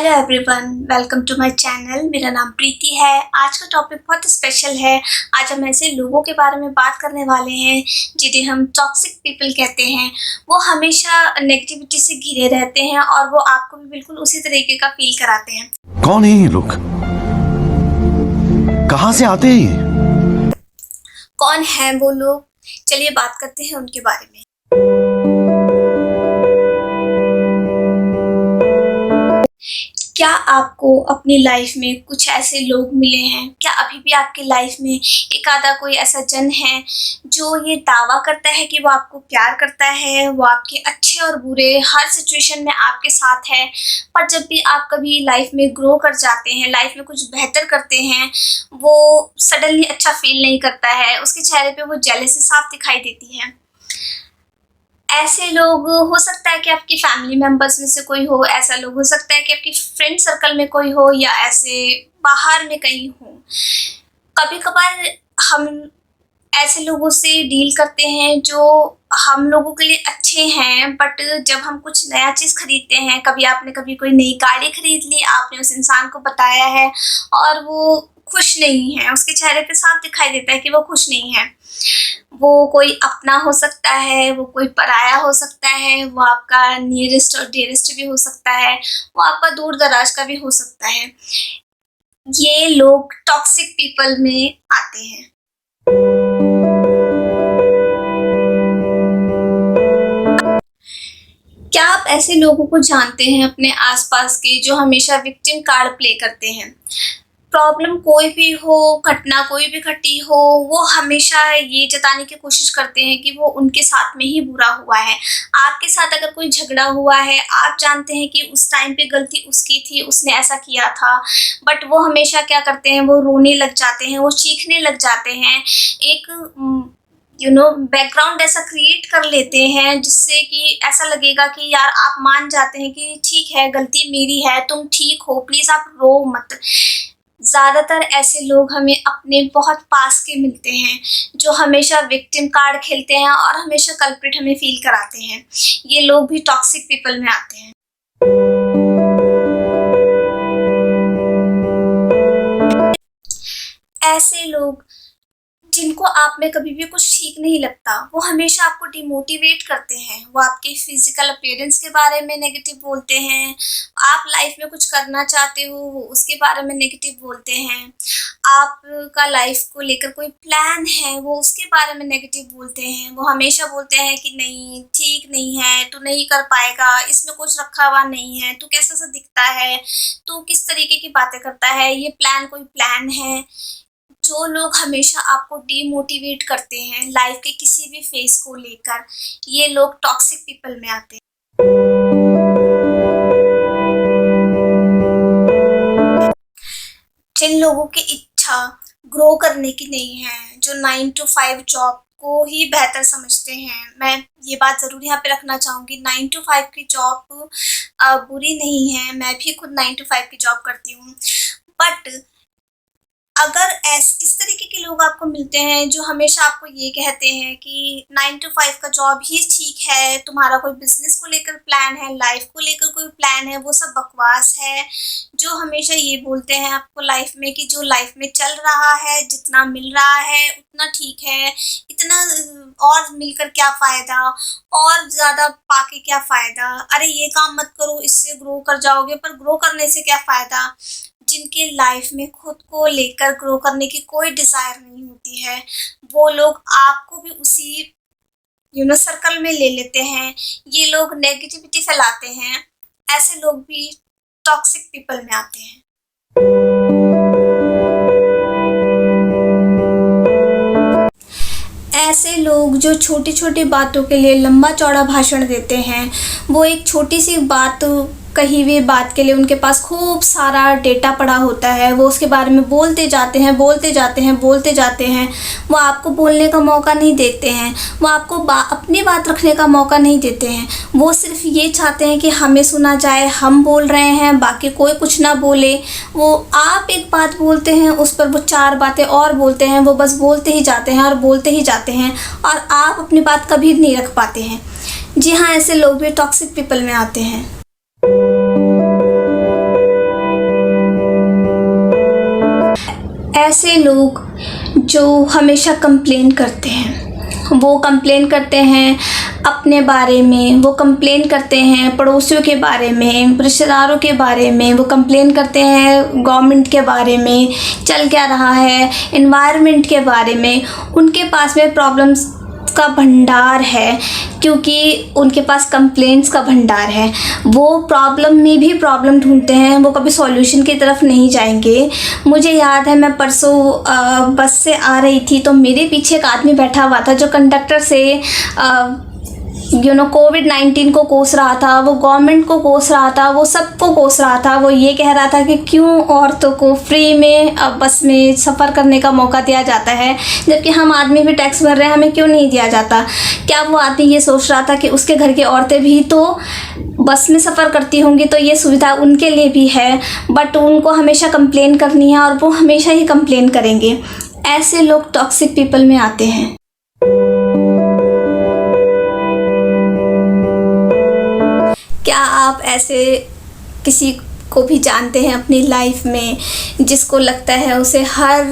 Hello everyone, welcome to my channel. मेरा नाम प्रीति है। आज का टॉपिक बहुत स्पेशल है। आज हम ऐसे लोगों के बारे में बात करने वाले हैं जिन्हें हम टॉक्सिक पीपल कहते हैं। वो हमेशा नेगेटिविटी से घिरे रहते हैं और वो आपको भी बिल्कुल उसी तरीके का फील कराते हैं। कौन है ये लोग? कहाँ से आते हैं ये? कौन है वो लोग? चलिए बात करते हैं उनके बारे में। क्या आपको अपनी लाइफ में कुछ ऐसे लोग मिले हैं? क्या अभी भी आपकी लाइफ में एक आधा कोई ऐसा जन है जो ये दावा करता है कि वो आपको प्यार करता है, वो आपके अच्छे और बुरे हर सिचुएशन में आपके साथ है, पर जब भी आप कभी लाइफ में ग्रो कर जाते हैं, लाइफ में कुछ बेहतर करते हैं, वो सडनली अच्छा फील नहीं करता है, उसके चेहरे पे वो जेलसी साफ दिखाई देती है। ऐसे लोग हो सकता है कि आपकी फैमिली मेंबर्स में से कोई हो, ऐसा लोग हो सकता है कि आपकी फ्रेंड सर्कल में कोई हो या ऐसे बाहर में कहीं हो। कभी कभार हम ऐसे लोगों से डील करते हैं जो हम लोगों के लिए अच्छे हैं, बट जब हम कुछ नया चीज़ खरीदते हैं, कभी कोई नई गाड़ी खरीद ली, आपने उस इंसान को बताया है और वो खुश नहीं है, उसके चेहरे पे साफ दिखाई देता है कि वो खुश नहीं है। वो कोई अपना हो सकता है, वो कोई पराया हो सकता है, वो आपका नियरेस्ट और डियरेस्ट भी हो सकता है, वो आपका दूर दराज का भी हो सकता है। ये लोग टॉक्सिक पीपल में आते हैं। क्या आप ऐसे लोगों को जानते हैं अपने आसपास के जो हमेशा विक्टिम कार्ड प्ले करते हैं? प्रॉब्लम कोई भी हो, घटना कोई भी घटी हो, वो हमेशा ये जताने की कोशिश करते हैं कि वो उनके साथ में ही बुरा हुआ है। आपके साथ अगर कोई झगड़ा हुआ है, आप जानते हैं कि उस टाइम पे गलती उसकी थी, उसने ऐसा किया था, बट वो हमेशा क्या करते हैं, वो रोने लग जाते हैं, वो चीखने लग जाते हैं। एक बैकग्राउंड ऐसा क्रिएट कर लेते हैं जिससे कि ऐसा लगेगा कि यार आप मान जाते हैं कि ठीक है, गलती मेरी है, तुम ठीक हो, प्लीज़ आप रो मत। ज़्यादातर ऐसे लोग हमें अपने बहुत पास के मिलते हैं जो हमेशा विक्टिम कार्ड खेलते हैं और हमेशा कल्प्रिट हमें फील कराते हैं। ये लोग भी टॉक्सिक पीपल में आते हैं। ऐसे लोग जिनको आप में कभी भी कुछ ठीक नहीं लगता, वो हमेशा आपको डिमोटिवेट करते हैं। वो आपके फिजिकल अपीयरेंस के बारे में नेगेटिव बोलते हैं, आप लाइफ में कुछ करना चाहते हो वो उसके बारे में नेगेटिव बोलते हैं, आपका लाइफ को लेकर कोई प्लान है वो उसके बारे में नेगेटिव बोलते हैं। वो हमेशा बोलते हैं कि नहीं, ठीक नहीं है, तू नहीं कर पाएगा, इसमें कुछ रखा हुआ नहीं है, तू कैसा सा दिखता है, तू किस तरीके की बातें करता है, ये प्लान कोई प्लान है। जो लोग हमेशा आपको डीमोटिवेट करते हैं लाइफ के किसी भी फेज को लेकर, ये लोग टॉक्सिक पीपल में आते हैं। जिन लोगों की इच्छा ग्रो करने की नहीं है, जो 9 to 5 जॉब को ही बेहतर समझते हैं, मैं ये बात ज़रूर यहाँ पे रखना चाहूँगी, 9 to 5 की जॉब बुरी नहीं है। मैं भी खुद 9 to 5 की जॉब करती हूँ, बट अगर इस तरीके के लोग आपको मिलते हैं जो हमेशा आपको ये कहते हैं कि 9 to 5 का जॉब ही ठीक है, तुम्हारा कोई बिजनेस को लेकर प्लान है, लाइफ को लेकर कोई प्लान है, वो सब बकवास है। जो हमेशा ये बोलते हैं आपको लाइफ में कि जो लाइफ में चल रहा है, जितना मिल रहा है उतना ठीक है, इतना और मिलकर क्या फ़ायदा, और ज़्यादा पाके क्या फ़ायदा, अरे ये काम मत करो, इससे ग्रो कर जाओगे, पर ग्रो करने से क्या फ़ायदा। जिनके लाइफ में खुद को लेकर ग्रो करने की कोई डिज़ायर नहीं होती है, वो लोग आपको भी उसी सर्कल में ले लेते हैं। ये लोग नेगेटिविटी फैलाते हैं। ऐसे लोग भी टॉक्सिक पीपल में आते हैं। ऐसे लोग जो छोटी छोटी बातों के लिए लंबा चौड़ा भाषण देते हैं, वो एक छोटी सी बात, कही हुई बात के लिए उनके पास खूब सारा डेटा पड़ा होता है, वो उसके बारे में बोलते जाते हैं, बोलते जाते हैं, बोलते जाते हैं। वो आपको बोलने का मौका नहीं देते हैं, वो आपको अपनी बात रखने का मौका नहीं देते हैं। वो सिर्फ ये चाहते हैं कि हमें सुना जाए, हम बोल रहे हैं, बाकी कोई कुछ ना बोले। वो आप एक बात बोलते हैं, उस पर वो 4 बातें और बोलते हैं, वो बस बोलते ही जाते हैं और बोलते ही जाते हैं, और आप अपनी बात कभी नहीं रख पाते हैं। जी हाँ, ऐसे लोग भी टॉक्सिक पीपल में आते हैं। ऐसे लोग जो हमेशा कंप्लेन करते हैं, वो कंप्लेन करते हैं अपने बारे में, वो कंप्लेन करते हैं पड़ोसियों के बारे में, रिश्तेदारों के बारे में, वो कंप्लेन करते हैं गवर्नमेंट के बारे में, चल क्या रहा है, एनवायरनमेंट के बारे में। उनके पास में प्रॉब्लम्स का भंडार है, क्योंकि उनके पास कंप्लेंट्स का भंडार है। वो प्रॉब्लम में भी प्रॉब्लम ढूंढते हैं, वो कभी सॉल्यूशन की तरफ नहीं जाएंगे। मुझे याद है, मैं परसों बस से आ रही थी तो मेरे पीछे एक आदमी बैठा हुआ था जो कंडक्टर से कोविड-19 को कोस रहा था, वो गवर्नमेंट को कोस रहा था, वो सबको कोस रहा था। वो ये कह रहा था कि क्यों औरतों को फ्री में बस में सफ़र करने का मौका दिया जाता है, जबकि हम आदमी भी टैक्स भर रहे हैं, हमें क्यों नहीं दिया जाता। क्या वो आदमी ये सोच रहा था कि उसके घर की औरतें भी तो बस में सफ़र करती होंगी, तो ये सुविधा उनके लिए भी है, बट उनको हमेशा कंप्लेन करनी है और वो हमेशा ही कंप्लेन करेंगे। ऐसे लोग टॉक्सिक पीपल में आते हैं। क्या आप ऐसे किसी को भी जानते हैं अपनी लाइफ में जिसको लगता है उसे हर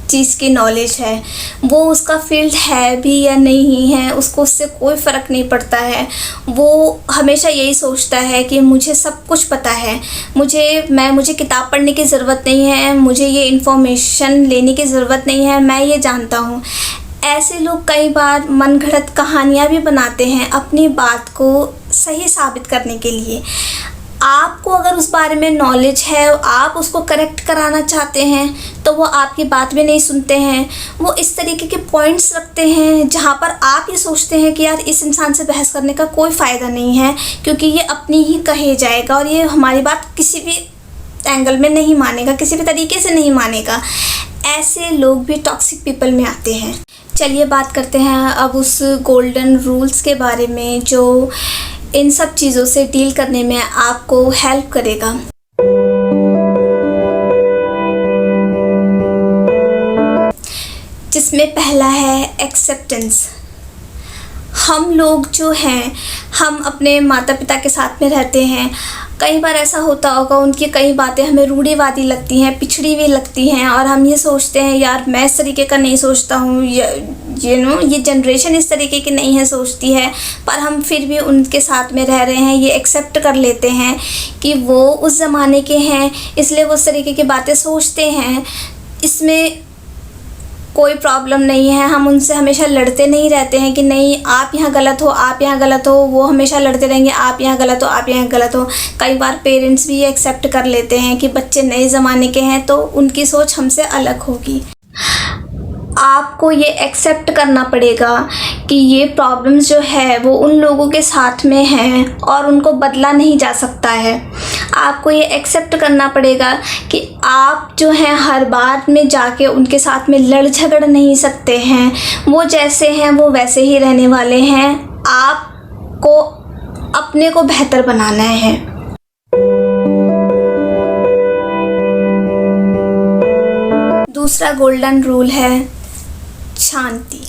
चीज़ की नॉलेज है, वो उसका फील्ड है भी या नहीं है, उसको उससे कोई फ़र्क नहीं पड़ता है। वो हमेशा यही सोचता है कि मुझे सब कुछ पता है, मुझे किताब पढ़ने की ज़रूरत नहीं है, मुझे ये इन्फॉर्मेशन लेने की ज़रूरत नहीं है, मैं ये जानता हूँ। ऐसे लोग कई बार मनगढ़ंत कहानियाँ भी बनाते हैं अपनी बात को सही साबित करने के लिए। आपको अगर उस बारे में नॉलेज है, आप उसको करेक्ट कराना चाहते हैं, तो वो आपकी बात भी नहीं सुनते हैं। वो इस तरीके के पॉइंट्स रखते हैं जहाँ पर आप ये सोचते हैं कि यार इस इंसान से बहस करने का कोई फ़ायदा नहीं है, क्योंकि ये अपनी ही कहे जाएगा और ये हमारी बात किसी भी एंगल में नहीं मानेगा, किसी भी तरीके से नहीं मानेगा। ऐसे लोग भी टॉक्सिक पीपल में आते हैं। चलिए बात करते हैं अब उस गोल्डन रूल्स के बारे में जो इन सब चीज़ों से डील करने में आपको हेल्प करेगा। जिसमें पहला है एक्सेप्टेंस। हम लोग जो हैं, हम अपने माता पिता के साथ में रहते हैं। कई बार ऐसा होता होगा उनकी कई बातें हमें रूढ़िवादी लगती हैं, पिछड़ी हुई लगती हैं, और हम ये सोचते हैं यार मैं इस तरीके का नहीं सोचता हूँ, ये जनरेशन इस तरीके की नहीं है सोचती है, पर हम फिर भी उनके साथ में रह रहे हैं। ये एक्सेप्ट कर लेते हैं कि वो उस ज़माने के हैं, इसलिए वो उस तरीके की बातें सोचते हैं। इसमें कोई प्रॉब्लम नहीं है। हम उनसे हमेशा लड़ते नहीं रहते हैं कि नहीं आप यहाँ गलत हो, आप यहाँ गलत हो। वो हमेशा लड़ते रहेंगे आप यहाँ गलत हो, आप यहाँ गलत हो। कई बार पेरेंट्स भी ये एक्सेप्ट कर लेते हैं कि बच्चे नए ज़माने के हैं तो उनकी सोच हमसे अलग होगी। आपको ये एक्सेप्ट करना पड़ेगा कि ये प्रॉब्लम्स जो है वो उन लोगों के साथ में हैं और उनको बदला नहीं जा सकता है। आपको ये एक्सेप्ट करना पड़ेगा कि आप जो हैं हर बात में जाके उनके साथ में लड़ झगड़ नहीं सकते हैं। वो जैसे हैं वो वैसे ही रहने वाले हैं। आपको अपने को बेहतर बनाना है। दूसरा गोल्डन रूल है शांति।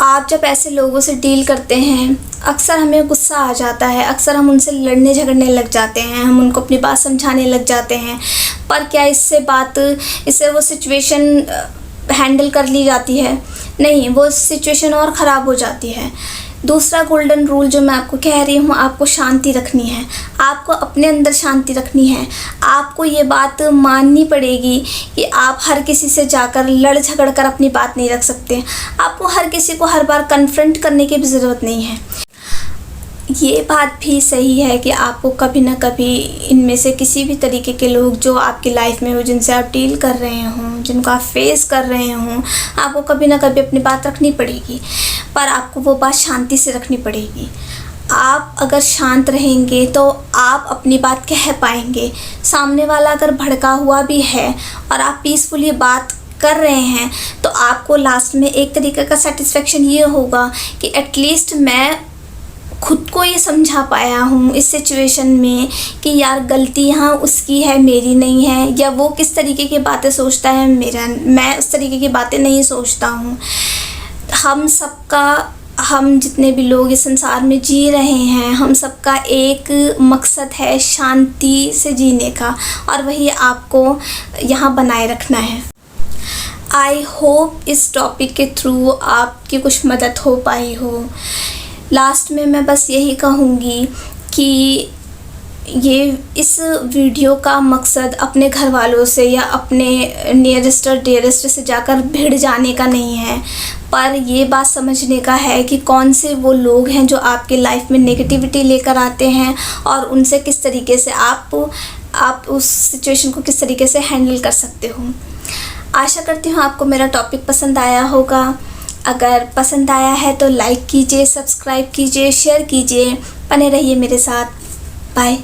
आप जब ऐसे लोगों से डील करते हैं, अक्सर हमें गुस्सा आ जाता है, अक्सर हम उनसे लड़ने झगड़ने लग जाते हैं, हम उनको अपनी बात समझाने लग जाते हैं। पर क्या इससे वो सिचुएशन हैंडल कर ली जाती है? नहीं, वो सिचुएशन और ख़राब हो जाती है। दूसरा गोल्डन रूल जो मैं आपको कह रही हूँ, आपको शांति रखनी है। आपको अपने अंदर शांति रखनी है। आपको ये बात माननी पड़ेगी कि आप हर किसी से जाकर लड़ झगड़ कर अपनी बात नहीं रख सकते। आपको हर किसी को हर बार कन्फ्रंट करने की भी ज़रूरत नहीं है। ये बात भी सही है कि आपको कभी ना कभी इनमें से किसी भी तरीके के लोग जो आपकी लाइफ में हो, जिनसे आप डील कर रहे हों, जिनको आप फेस कर रहे हों, आपको कभी ना कभी अपनी बात रखनी पड़ेगी। पर आपको वो बात शांति से रखनी पड़ेगी। आप अगर शांत रहेंगे तो आप अपनी बात कह पाएंगे। सामने वाला अगर भड़का हुआ भी है और आप पीसफुली बात कर रहे हैं तो आपको लास्ट में एक तरीके का सेटिस्फेक्शन ये होगा कि एटलीस्ट मैं खुद को ये समझा पाया हूँ इस सिचुएशन में कि यार गलती यहाँ उसकी है, मेरी नहीं है। या वो किस तरीके की बातें सोचता है, मैं उस तरीके की बातें नहीं सोचता हूँ। हम सबका हम जितने भी लोग इस संसार में जी रहे हैं, हम सबका एक मकसद है शांति से जीने का, और वही आपको यहाँ बनाए रखना है। आई होप इस टॉपिक के थ्रू आपकी कुछ मदद हो पाई हो। लास्ट में मैं बस यही कहूँगी कि ये इस वीडियो का मकसद अपने घर वालों से या अपने नियरेस्ट और डियरेस्ट से जाकर भिड़ जाने का नहीं है, पर ये बात समझने का है कि कौन से वो लोग हैं जो आपके लाइफ में नेगेटिविटी लेकर आते हैं, और उनसे किस तरीके से आप उस सिचुएशन को किस तरीके से हैंडल कर सकते हो। आशा करती हूँ आपको मेरा टॉपिक पसंद आया होगा। अगर पसंद आया है तो लाइक कीजिए, सब्सक्राइब कीजिए, शेयर कीजिए, बने रहिए मेरे साथ। बाय।